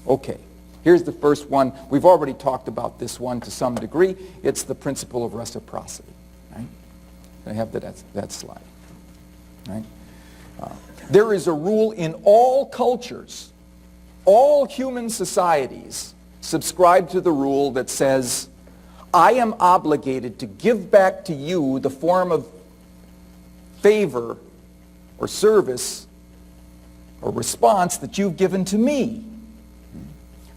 Okay, here's the first one. We've already talked about this one to some degree. It's the principle of reciprocity. Right? I have that slide. Right? There is a rule in all cultures, all human societies subscribe to the rule that says, I am obligated to give back to you the form of favor or service or response that you've given to me.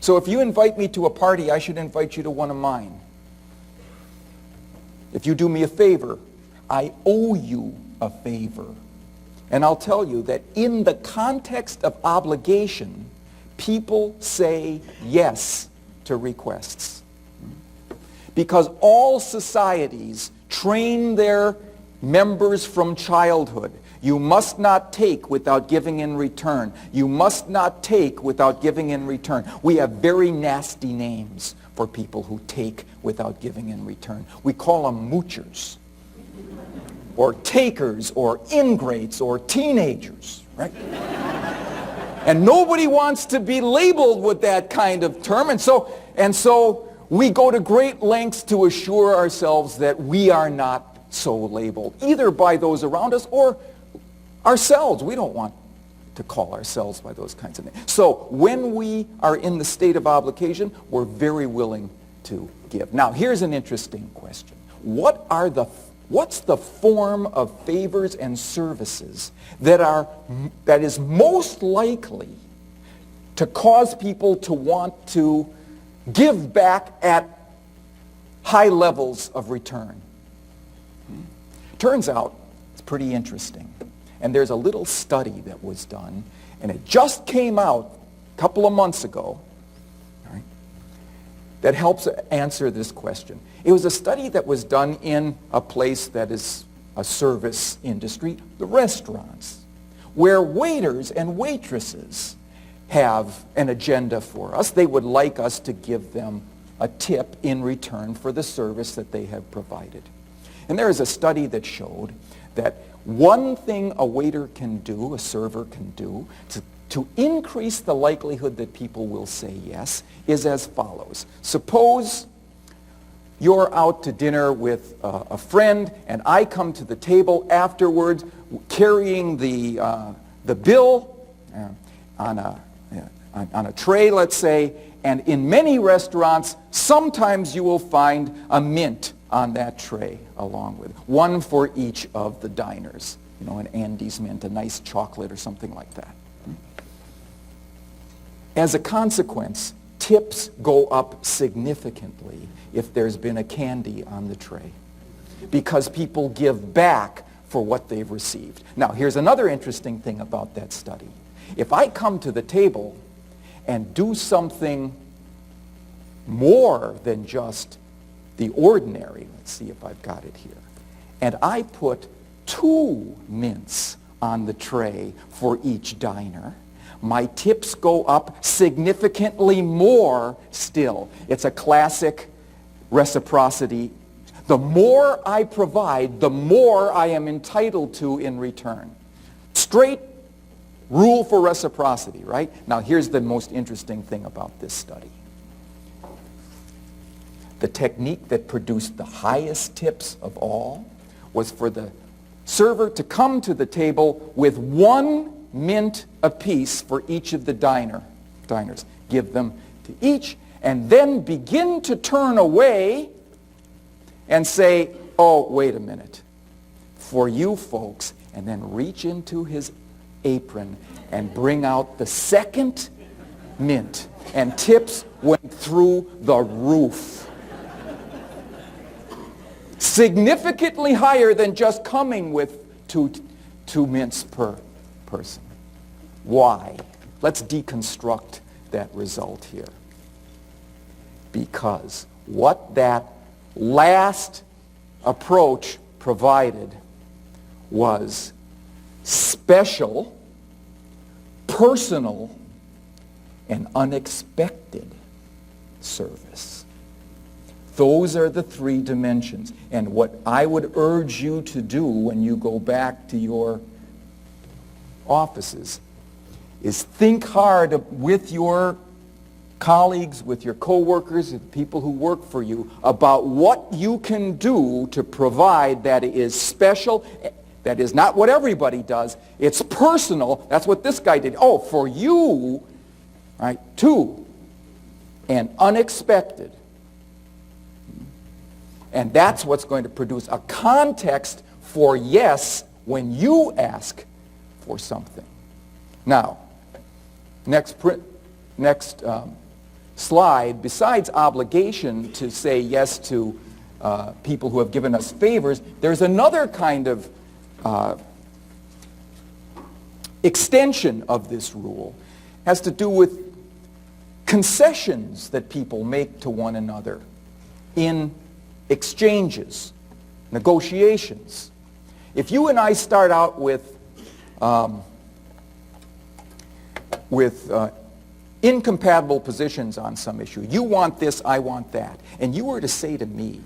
So if you invite me to a party, I should invite you to one of mine. If you do me a favor, I owe you a favor. And I'll tell you that in the context of obligation, people say yes to requests. Because all societies train their members from childhood. You must not take without giving in return. You must not take without giving in return. We have very nasty names for people who take without giving in return. We call them moochers, or takers, or ingrates, or teenagers, right? And nobody wants to be labeled with that kind of term. And so we go to great lengths to assure ourselves that we are not so labeled, either by those around us or ourselves. We don't want to call ourselves by those kinds of names. So when we are in the state of obligation, we're very willing to give. Now, here's an interesting question. What's the form of favors and services that is most likely to cause people to want to give back at high levels of return? Turns out it's pretty interesting. And there's a little study that was done, and it just came out a couple of months ago, right, that helps answer this question. It was a study that was done in a place that is a service industry, the restaurants, where waiters and waitresses have an agenda for us. They would like us to give them a tip in return for the service that they have provided. And there is a study that showed that one thing a waiter can do, a server can do, to increase the likelihood that people will say yes is as follows. Suppose you're out to dinner with a friend, and I come to the table afterwards carrying the bill on a tray, let's say, and in many restaurants, sometimes you will find a mint on that tray along with it. One for each of the diners. You know, an Andes mint, a nice chocolate or something like that. As a consequence, tips go up significantly if there's been a candy on the tray, because people give back for what they've received. Now, here's another interesting thing about that study. If I come to the table and do something more than just the ordinary, let's see if I've got it here, and I put 2 mints on the tray for each diner, my tips go up significantly more still. It's a classic reciprocity. The more I provide, the more I am entitled to in return. Straight rule for reciprocity, right? Now, here's the most interesting thing about this study. The technique that produced the highest tips of all was for the server to come to the table with 1 mint apiece for each of the diners. Give them to each, and then begin to turn away and say, oh, wait a minute, for you folks, and then reach into his apron and bring out the 2nd mint, and tips went through the roof. Significantly higher than just coming with two mints per person. Why? Let's deconstruct that result here. Because what that last approach provided was special, personal, and unexpected service. Those are the 3 dimensions. And what I would urge you to do when you go back to your offices is think hard with your colleagues, with your coworkers, with people who work for you, about what you can do to provide that is special, that is not what everybody does. It's personal. That's what this guy did. Oh, for you, right, too, and unexpected. And that's what's going to produce a context for yes when you ask for something. Now, next slide, besides obligation to say yes to people who have given us favors, there's another kind of extension of this rule. It has to do with concessions that people make to one another in exchanges, negotiations. If you and I start out with incompatible positions on some issue, you want this, I want that, and you were to say to me,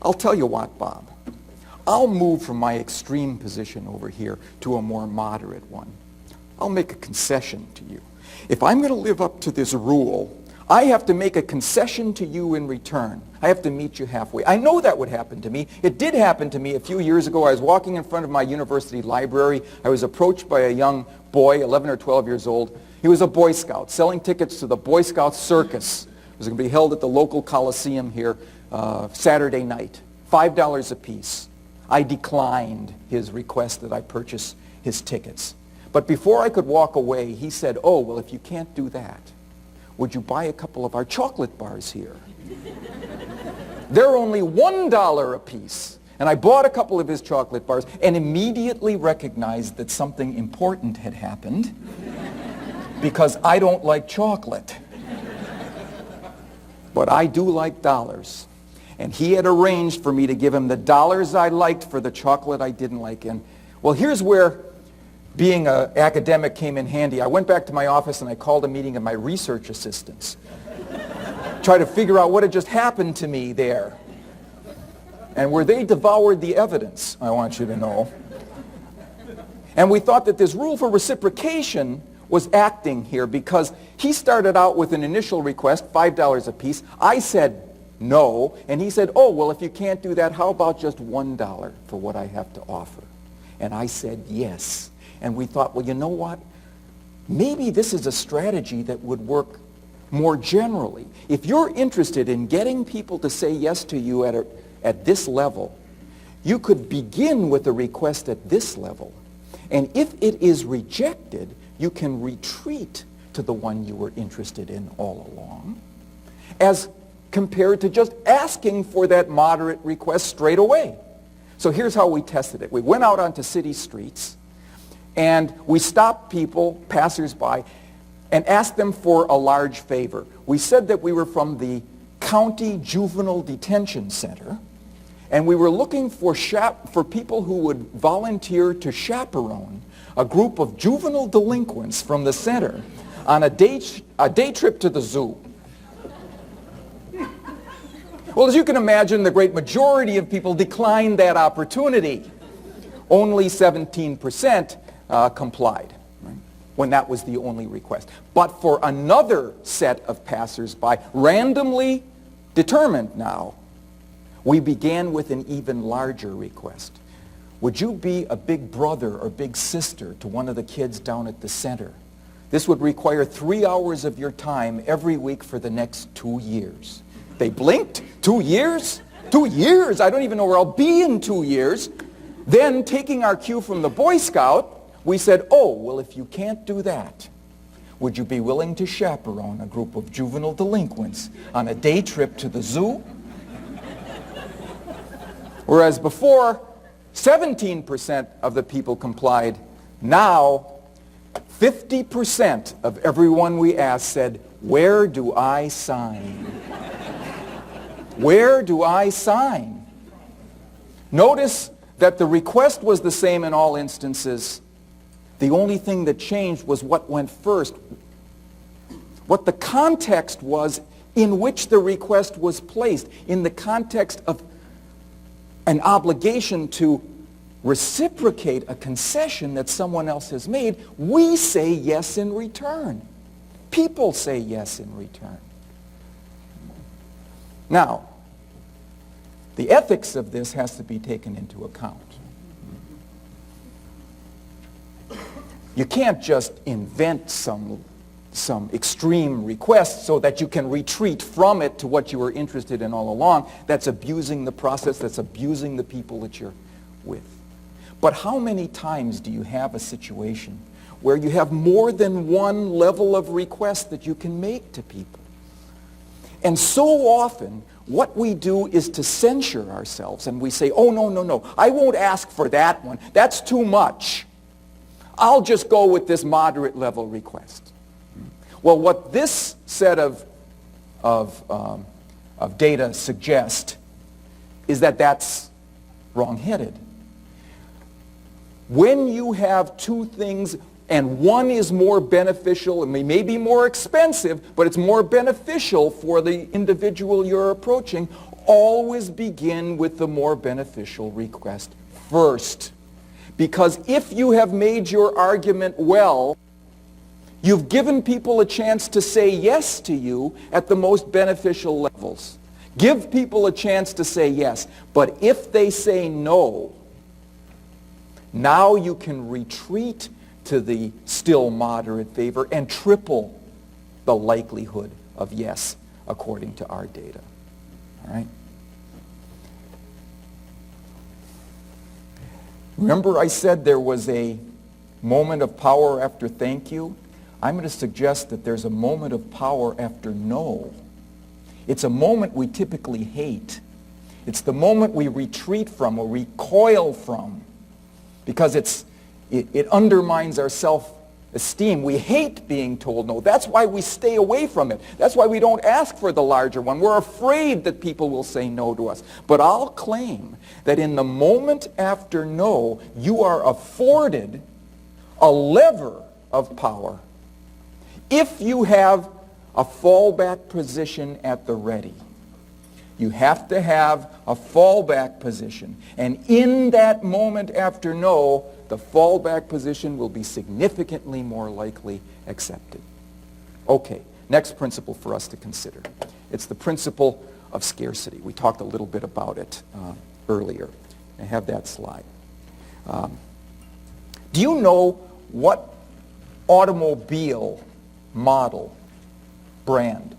I'll tell you what, Bob, I'll move from my extreme position over here to a more moderate one. I'll make a concession to you. If I'm going to live up to this rule, I have to make a concession to you in return. I have to meet you halfway. I know that would happen to me. It did happen to me a few years ago. I was walking in front of my university library. I was approached by a young boy, 11 or 12 years old. He was a Boy Scout, selling tickets to the Boy Scout Circus. It was going to be held at the local Coliseum here Saturday night. $5 a piece. I declined his request that I purchase his tickets. But before I could walk away, he said, oh, well, if you can't do that, would you buy a couple of our chocolate bars here? They're only $1 a piece. And I bought a couple of his chocolate bars and immediately recognized that something important had happened because I don't like chocolate. But I do like dollars. And he had arranged for me to give him the dollars I liked for the chocolate I didn't like. And well, here's where being an academic came in handy. I went back to my office and I called a meeting of my research assistants. Try to figure out what had just happened to me there. And where they devoured the evidence, I want you to know. And we thought that this rule for reciprocation was acting here because he started out with an initial request, $5 a piece. I said no, and he said, oh, well, if you can't do that, how about just $1 for what I have to offer? And I said yes. And we thought, well, you know what? Maybe this is a strategy that would work more generally. If you're interested in getting people to say yes to you at this level, you could begin with a request at this level. And if it is rejected, you can retreat to the one you were interested in all along, as compared to just asking for that moderate request straight away. So here's how we tested it. We went out onto city streets, and we stopped people, passers-by, and asked them for a large favor. We said that we were from the County Juvenile Detention Center, and we were looking for people who would volunteer to chaperone a group of juvenile delinquents from the center on a day trip to the zoo. Well, as you can imagine, the great majority of people declined that opportunity. Only 17% complied, right, when that was the only request. But for another set of passers-by, randomly determined now, we began with an even larger request. Would you be a big brother or big sister to one of the kids down at the center? This would require 3 hours of your time every week for the next 2 years. They blinked. 2 years? 2 years? I don't even know where I'll be in 2 years. Then, taking our cue from the Boy Scout, we said, oh, well, if you can't do that, would you be willing to chaperone a group of juvenile delinquents on a day trip to the zoo? Whereas before, 17% of the people complied. Now, 50% of everyone we asked said, where do I sign? Where do I sign? Notice that the request was the same in all instances. The only thing that changed was what went first. What the context was in which the request was placed. In the context of an obligation to reciprocate a concession that someone else has made, we say yes in return. People say yes in return. Now, the ethics of this has to be taken into account. You can't just invent some extreme request so that you can retreat from it to what you were interested in all along. That's abusing the process. That's abusing the people that you're with. But how many times do you have a situation where you have more than one level of request that you can make to people? And so often, what we do is to censure ourselves, and we say, oh, no, I won't ask for that one. That's too much. I'll just go with this moderate level request. Well, what this set of data suggest is that that's wrong-headed. When you have two things, and one is more beneficial, and may be more expensive, but it's more beneficial for the individual you're approaching, always begin with the more beneficial request first. Because if you have made your argument well, you've given people a chance to say yes to you at the most beneficial levels. Give people a chance to say yes. But if they say no, now you can retreat to the still moderate favor and triple the likelihood of yes, according to our data. All right? Remember I said there was a moment of power after thank you? I'm going to suggest that there's a moment of power after no. It's a moment we typically hate. It's the moment we retreat from or recoil from because it undermines our self-esteem. We hate being told no. That's why we stay away from it. That's why we don't ask for the larger one. We're afraid that people will say no to us. But I'll claim that in the moment after no, you are afforded a lever of power if you have a fallback position at the ready. You have to have a fallback position. And in that moment after no, the fallback position will be significantly more likely accepted. Okay, next principle for us to consider. It's the principle of scarcity. We talked a little bit about it earlier. I have that slide. Do you know what automobile model, brand,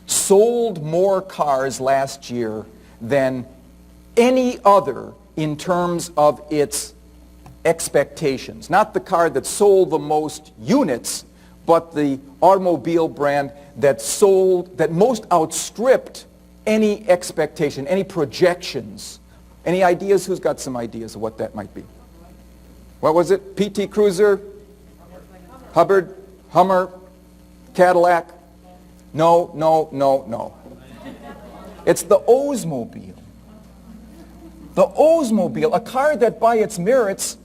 sold more cars last year than any other in terms of its expectations? Not the car that sold the most units, but the automobile brand that most outstripped any expectation, any projections. Any ideas? Who's got some ideas of what that might be? What was it? PT Cruiser? Hubbard? Hummer? Cadillac? No. It's the Oldsmobile. The Oldsmobile, a car that by its merits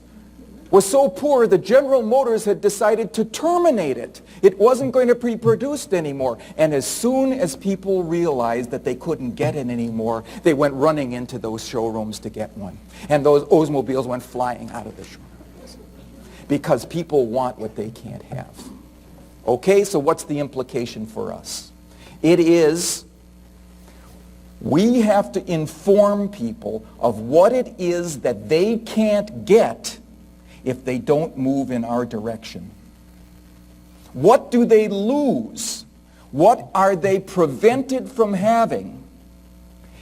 was so poor that General Motors had decided to terminate it. It wasn't going to be produced anymore. And as soon as people realized that they couldn't get it anymore, they went running into those showrooms to get one. And those Oldsmobiles went flying out of the showrooms. Because people want what they can't have. Okay, so what's the implication for us? It is we have to inform people of what it is that they can't get if they don't move in our direction. What do they lose? What are they prevented from having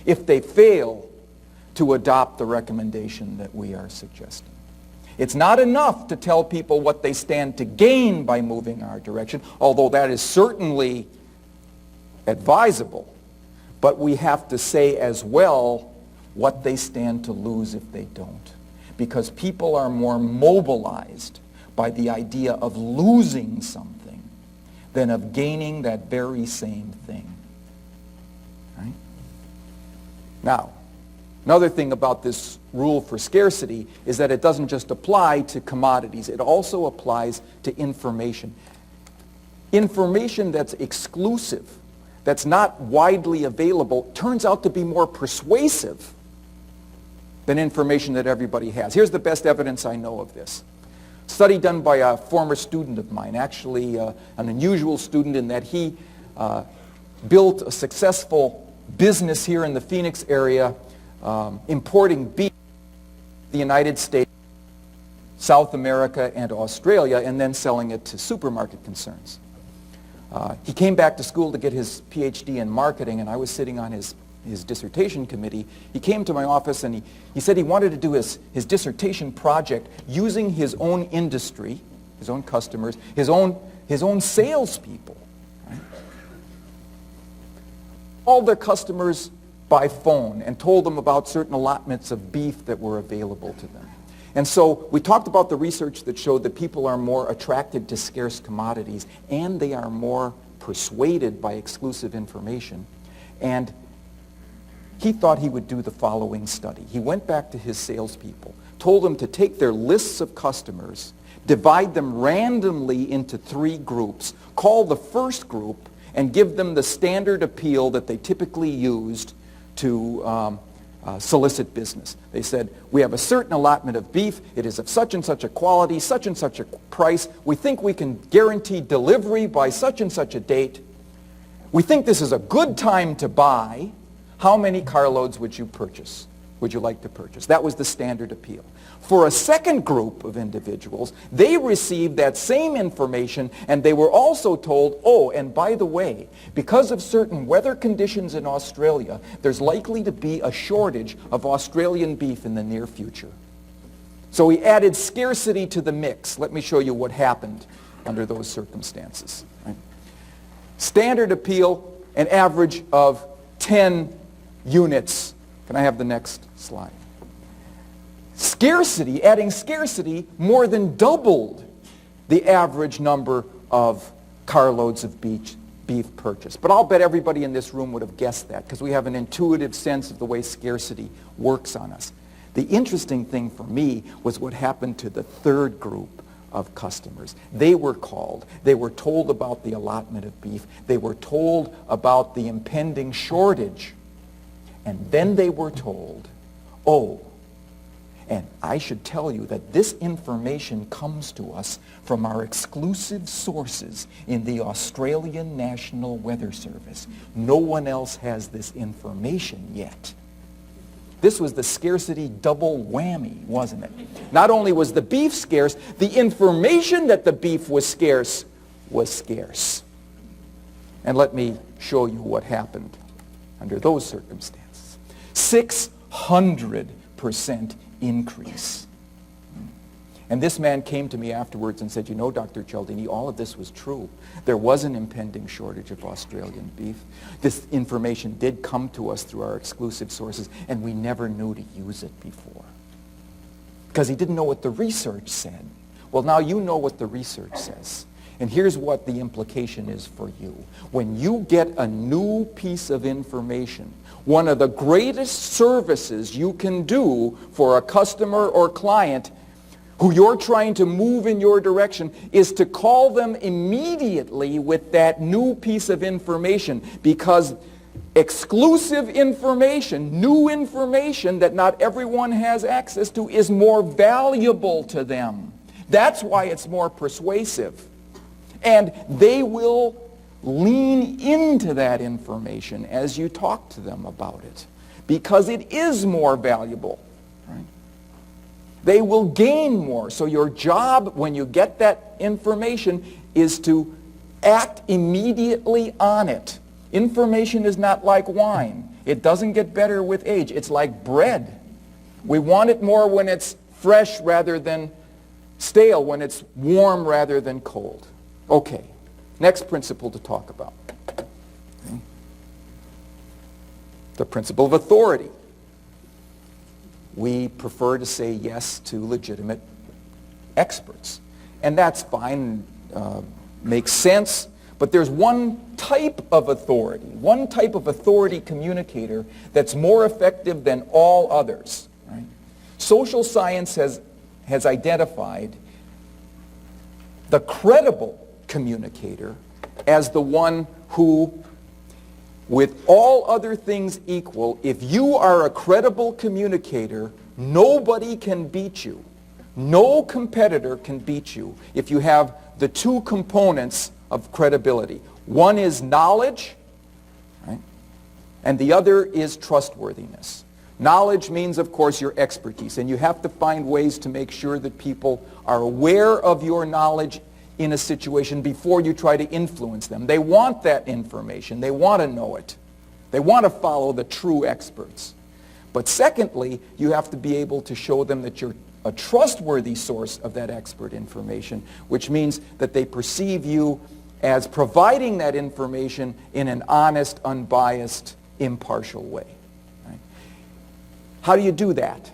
if they fail to adopt the recommendation that we are suggesting? It's not enough to tell people what they stand to gain by moving our direction, although that is certainly advisable. But we have to say as well what they stand to lose if they don't. Because people are more mobilized by the idea of losing something than of gaining that very same thing. Right? Now, another thing about this rule for scarcity is that it doesn't just apply to commodities. It also applies to information. Information that's exclusive, that's not widely available, turns out to be more persuasive than information that everybody has. Here's the best evidence I know of this. Study done by a former student of mine, actually an unusual student in that he built a successful business here in the Phoenix area importing beef to the United States, South America, and Australia, and then selling it to supermarket concerns. He came back to school to get his PhD in marketing, and I was sitting on his dissertation committee. He came to my office and he said he wanted to do his dissertation project using his own industry, his own customers, his own salespeople. Right? Called their customers by phone and told them about certain allotments of beef that were available to them. And so we talked about the research that showed that people are more attracted to scarce commodities and they are more persuaded by exclusive information. And he thought he would do the following study. He went back to his salespeople, told them to take their lists of customers, divide them randomly into 3 groups, call the first group, and give them the standard appeal that they typically used to solicit business. They said, we have a certain allotment of beef. It is of such and such a quality, such and such a price. We think we can guarantee delivery by such and such a date. We think this is a good time to buy. How many carloads would you purchase? Would you like to purchase? That was the standard appeal. For a second group of individuals, they received that same information and they were also told, oh, and by the way, because of certain weather conditions in Australia, there's likely to be a shortage of Australian beef in the near future. So he added scarcity to the mix. Let me show you what happened under those circumstances. Right? Standard appeal, an average of 10 units. Can I have the next slide? Scarcity, adding scarcity, more than doubled the average number of carloads of beef purchased. But I'll bet everybody in this room would have guessed that because we have an intuitive sense of the way scarcity works on us. The interesting thing for me was what happened to the third group of customers. They were called. They were told about the allotment of beef. They were told about the impending shortage. And then they were told, oh, and I should tell you that this information comes to us from our exclusive sources in the Australian National Weather Service. No one else has this information yet. This was the scarcity double whammy, wasn't it? Not only was the beef scarce, the information that the beef was scarce was scarce. And let me show you what happened under those circumstances. 600% increase. And this man came to me afterwards and said, you know, Dr. Cialdini, all of this was true. There was an impending shortage of Australian beef. This information did come to us through our exclusive sources, and we never knew to use it before. Because he didn't know what the research said. Well, now you know what the research says. And here's what the implication is for you. When you get a new piece of information, one of the greatest services you can do for a customer or client who you're trying to move in your direction is to call them immediately with that new piece of information, because exclusive information, new information that not everyone has access to, is more valuable to them. That's why it's more persuasive. And they will lean into that information as you talk to them about it, because it is more valuable. Right? They will gain more. So your job when you get that information is to act immediately on it. Information is not like wine. It doesn't get better with age. It's like bread. We want it more when it's fresh rather than stale, when it's warm rather than cold. Okay, next principle to talk about. Okay. The principle of authority. We prefer to say yes to legitimate experts. And that's fine, makes sense, but there's one type of authority communicator that's more effective than all others. Right? Social science has identified the credible communicator as the one who, with all other things equal, if you are a credible communicator, nobody can beat you. No competitor can beat you if you have the two components of credibility. One is knowledge, right? And the other is trustworthiness. Knowledge means, of course, your expertise, and you have to find ways to make sure that people are aware of your knowledge in a situation before you try to influence them. They want that information. They want to know it. They want to follow the true experts. But secondly, you have to be able to show them that you're a trustworthy source of that expert information, which means that they perceive you as providing that information in an honest, unbiased, impartial way. Right? How do you do that?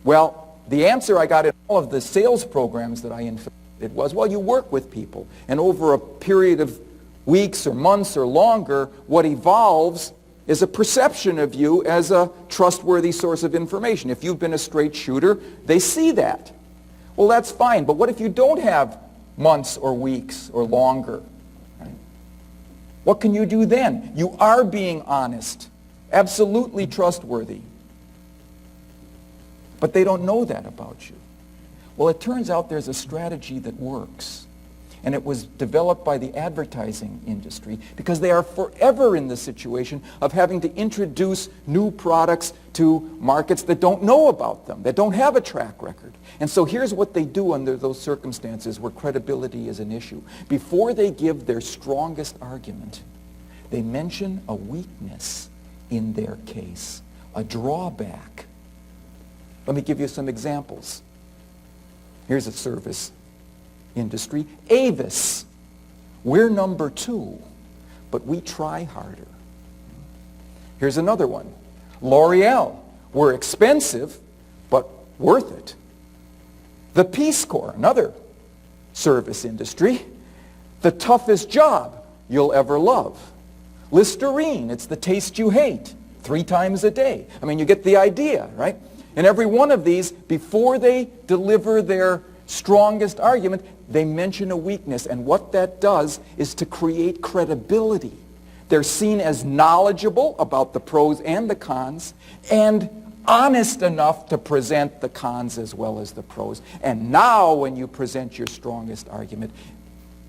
Well, the answer I got in all of the sales programs that I infiltrated was, well, you work with people, and over a period of weeks or months or longer, what evolves is a perception of you as a trustworthy source of information. If you've been a straight shooter, they see that. Well, that's fine, but what if you don't have months or weeks or longer? Right? What can you do then? You are being honest, absolutely trustworthy. But they don't know that about you. Well, it turns out there's a strategy that works. And it was developed by the advertising industry because they are forever in the situation of having to introduce new products to markets that don't know about them, that don't have a track record. And so here's what they do under those circumstances where credibility is an issue. Before they give their strongest argument, they mention a weakness in their case, a drawback. Let me give you some examples. Here's a service industry. Avis, we're number 2, but we try harder. Here's another one. L'Oreal, we're expensive, but worth it. The Peace Corps, another service industry. The toughest job you'll ever love. Listerine, it's the taste you hate, 3 times a day. I mean, you get the idea, right? And every one of these, before they deliver their strongest argument, they mention a weakness, and what that does is to create credibility. They're seen as knowledgeable about the pros and the cons, and honest enough to present the cons as well as the pros. And now when you present your strongest argument,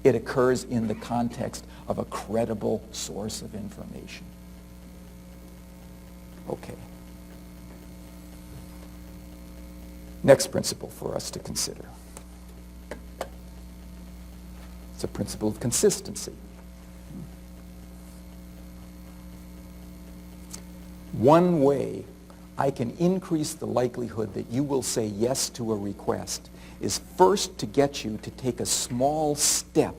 it occurs in the context of a credible source of information. Okay. Next principle for us to consider. It's a principle of consistency. One way I can increase the likelihood that you will say yes to a request is first to get you to take a small step,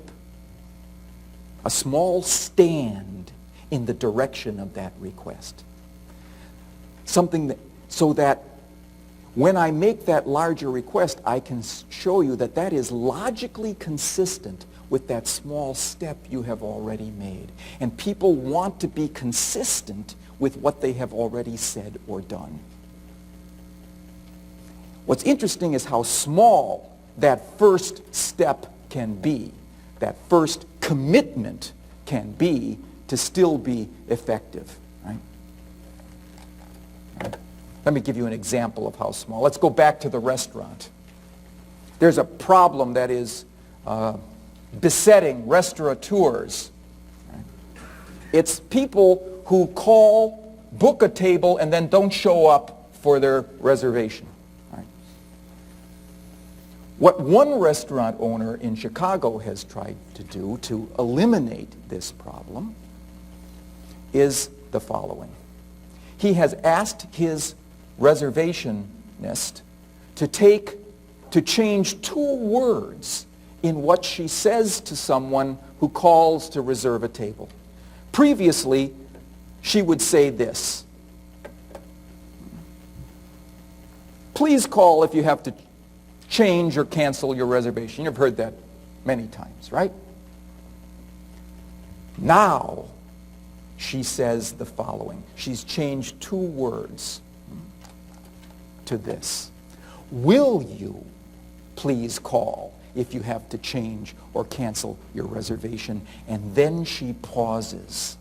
a small stand in the direction of that request. Something that, so that when I make that larger request, I can show you that that is logically consistent with that small step you have already made. And people want to be consistent with what they have already said or done. What's interesting is how small that first step can be, that first commitment can be to still be effective. Right? Let me give you an example of how small. Let's go back to the restaurant. There's a problem that is besetting restaurateurs. Right? It's people who call, book a table, and then don't show up for their reservation. Right? What one restaurant owner in Chicago has tried to do to eliminate this problem is the following. He has asked his reservationist to change 2 words in what she says to someone who calls to reserve a table. Previously, she would say this: please call if you have to change or cancel your reservation. You've heard that many times, right? Now, she says the following. She's changed 2 words to this: will you please call if you have to change or cancel your reservation? And then she pauses.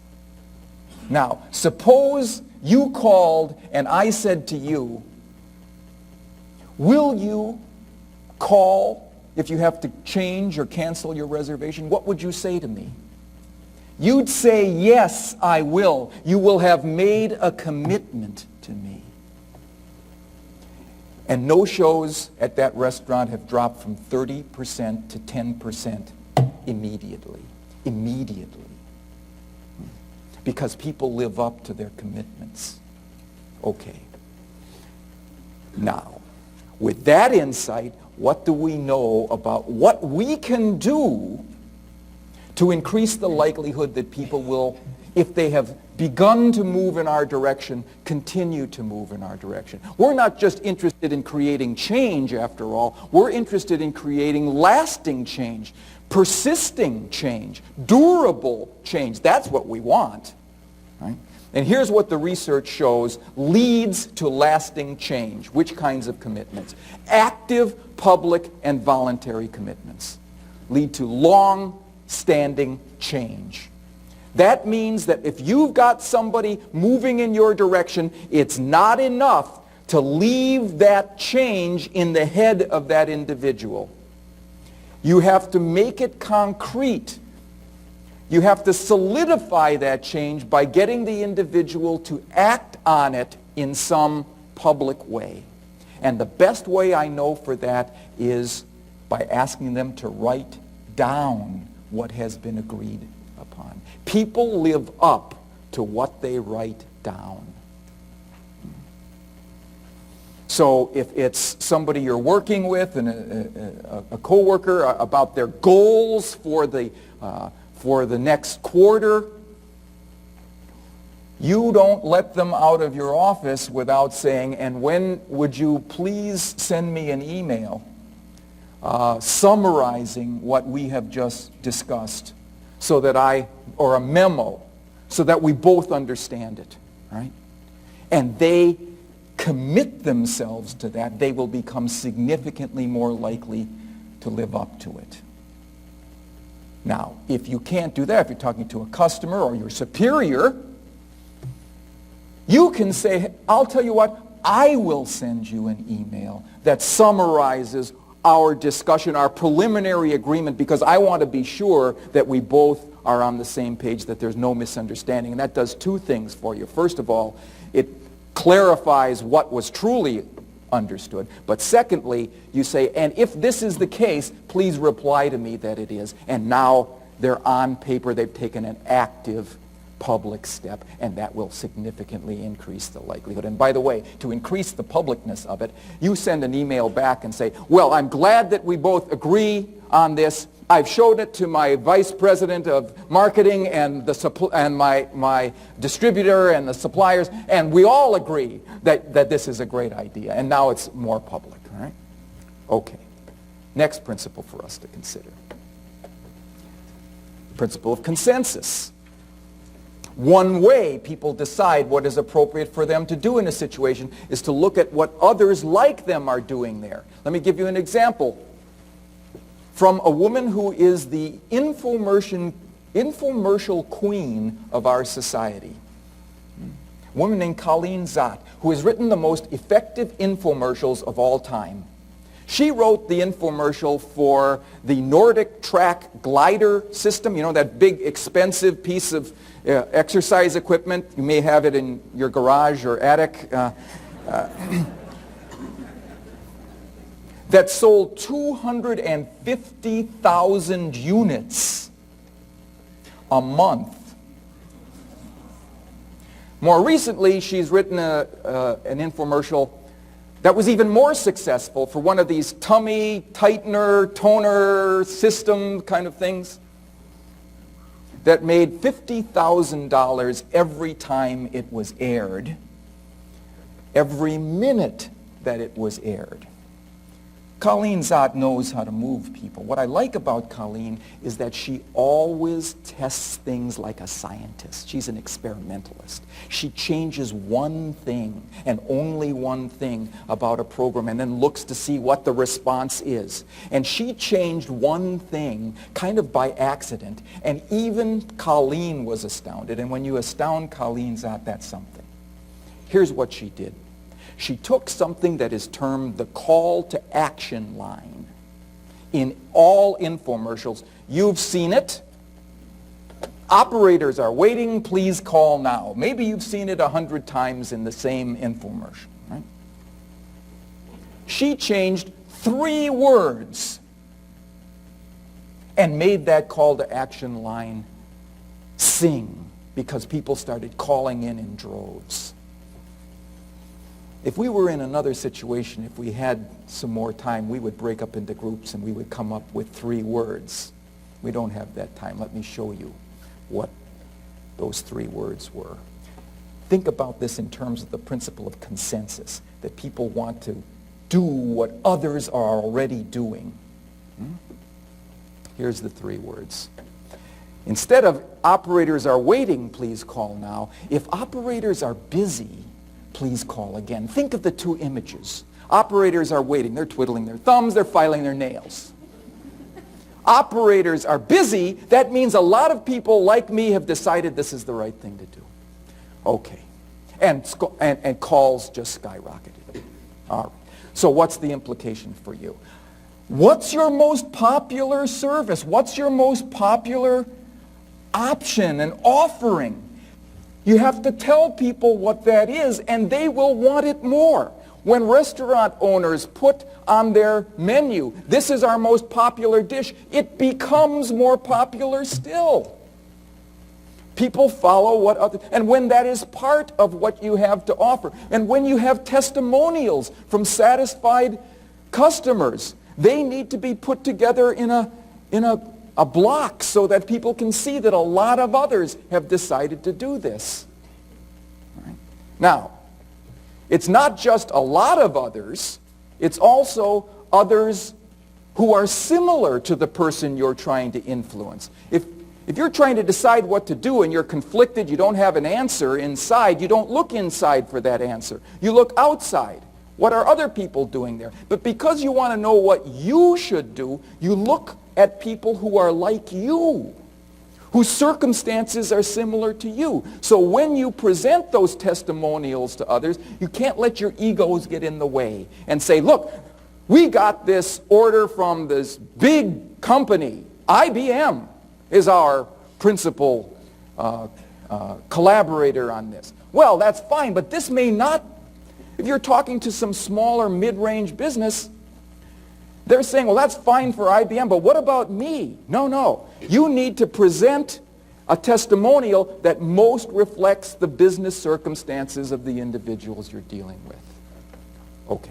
Now, suppose you called and I said to you, will you call if you have to change or cancel your reservation, what would you say to me? You'd say, yes, I will. You will have made a commitment to me. And no-shows at that restaurant have dropped from 30% to 10% immediately. Immediately. Because people live up to their commitments. Okay. Now, with that insight, what do we know about what we can do to increase the likelihood that people will, if they have begun to move in our direction, continue to move in our direction? We're not just interested in creating change, after all. We're interested in creating lasting change, persisting change, durable change. That's what we want. Right? And here's what the research shows leads to lasting change. Which kinds of commitments? Active, public, and voluntary commitments lead to long-standing change. That means that if you've got somebody moving in your direction, it's not enough to leave that change in the head of that individual. You have to make it concrete. You have to solidify that change by getting the individual to act on it in some public way. And the best way I know for that is by asking them to write down what has been agreed upon. People live up to what they write down. So if it's somebody you're working with and a coworker about their goals for the next quarter, you don't let them out of your office without saying, and when would you please send me an email summarizing what we have just discussed, so that or a memo, so that we both understand it, right? And they commit themselves to that, they will become significantly more likely to live up to it. Now, if you can't do that, if you're talking to a customer or your superior, you can say, I'll tell you what, I will send you an email that summarizes our discussion, our preliminary agreement, because I want to be sure that we both are on the same page, that there's no misunderstanding. And that does two things for you. First of all, it clarifies what was truly understood. But secondly, you say, and if this is the case, please reply to me that it is. And now they're on paper, they've taken an active public step, and that will significantly increase the likelihood. And by the way, to increase the publicness of it, you send an email back and say, well, I'm glad that we both agree on this. I've showed it to my vice president of marketing and my distributor and the suppliers, and we all agree that this is a great idea. And now it's more public, all right? Okay. Next principle for us to consider. Principle of consensus. One way people decide what is appropriate for them to do in a situation is to look at what others like them are doing there. Let me give you an example from a woman who is the infomercial queen of our society. A woman named Colleen Zott, who has written the most effective infomercials of all time. She wrote the infomercial for the Nordic Track glider system, you know, that big expensive piece of exercise equipment. You may have it in your garage or attic. That sold 250,000 units a month. More recently, she's written an infomercial that was even more successful for one of these tummy tightener, toner system kind of things that made $50,000 every time it was aired, every minute that it was aired. Colleen Zott knows how to move people. What I like about Colleen is that she always tests things like a scientist. She's an experimentalist. She changes one thing and only one thing about a program and then looks to see what the response is. And she changed one thing kind of by accident, and even Colleen was astounded. And when you astound Colleen Zott, that's something. Here's what she did. She took something that is termed the call to action line. In all infomercials, you've seen it. Operators are waiting, please call now. Maybe you've seen it 100 times in the same infomercial, right? She changed 3 words and made that call to action line sing because people started calling in droves. If we were in another situation, if we had some more time, we would break up into groups and we would come up with 3 words. We don't have that time. Let me show you what those 3 words were. Think about this in terms of the principle of consensus, that people want to do what others are already doing. Here's the 3 words. Instead of operators are waiting, please call now, if operators are busy, please call again. Think of the 2 images. Operators are waiting. They're twiddling their thumbs. They're filing their nails. Operators are busy. That means a lot of people like me have decided this is the right thing to do. Okay. And calls just skyrocketed. All right. So what's the implication for you? What's your most popular service? What's your most popular option and offering? You have to tell people what that is, and they will want it more. When restaurant owners put on their menu, this is our most popular dish, it becomes more popular still. People follow what others, and when that is part of what you have to offer, and when you have testimonials from satisfied customers, they need to be put together in a block so that people can see that a lot of others have decided to do this. Right? Now, it's not just a lot of others, it's also others who are similar to the person you're trying to influence. If you're trying to decide what to do and you're conflicted, you don't have an answer inside, you don't look inside for that answer. You look outside. What are other people doing there? But because you want to know what you should do, you look at people who are like you, whose circumstances are similar to you. So when you present those testimonials to others, you can't let your egos get in the way and say, look, we got this order from this big company. IBM is our principal collaborator on this. Well, that's fine, but this may not. If you're talking to some smaller mid-range business, they're saying, well, that's fine for IBM, but what about me? No. You need to present a testimonial that most reflects the business circumstances of the individuals you're dealing with. Okay.